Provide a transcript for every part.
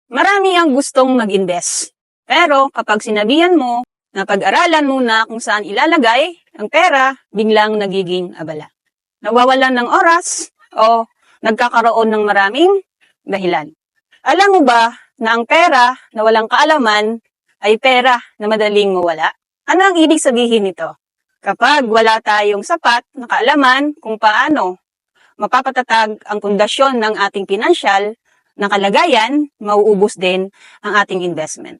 Marami ang gustong mag-invest. Pero kapag sinabihan mo na pag-aralan muna kung saan ilalagay ang pera, biglang nagiging abala. Nawawalan ng oras o nagkakaroon ng maraming dahilan. Alam mo ba na ang pera na walang kaalaman ay pera na madaling mawala? Ano ang ibig sabihin nito? Kapag wala tayong sapat na kaalaman kung paano mapapatatag ang pundasyon ng ating pinansyal na kalagayan, mauubos din ang ating investment.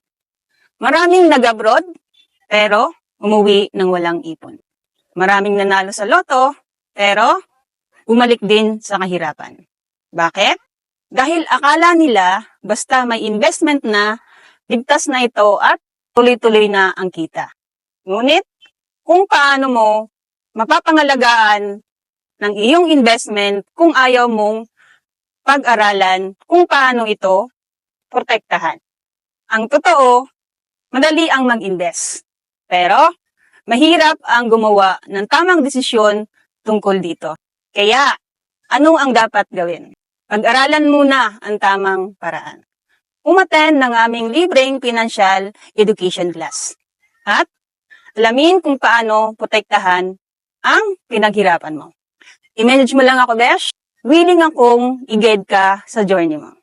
Maraming nag-abroad, pero umuwi ng walang ipon. Maraming nanalo sa loto, pero bumalik din sa kahirapan. Bakit? Dahil akala nila basta may investment na, ligtas na ito at tuloy-tuloy na ang kita. Ngunit, kung paano mo mapapangalagaan ng iyong investment kung ayaw mong pag-aralan kung paano ito protektahan. Ang totoo, madali ang mag-invest. Pero, mahirap ang gumawa ng tamang desisyon tungkol dito. Kaya, ano ang dapat gawin? Pag-aralan muna ang tamang paraan. Umattend ng aming libreng financial education class. At alamin kung paano protektahan ang pinaghirapan mo. I-message mo lang ako, Besh. Willing akong i-guide ka sa journey mo.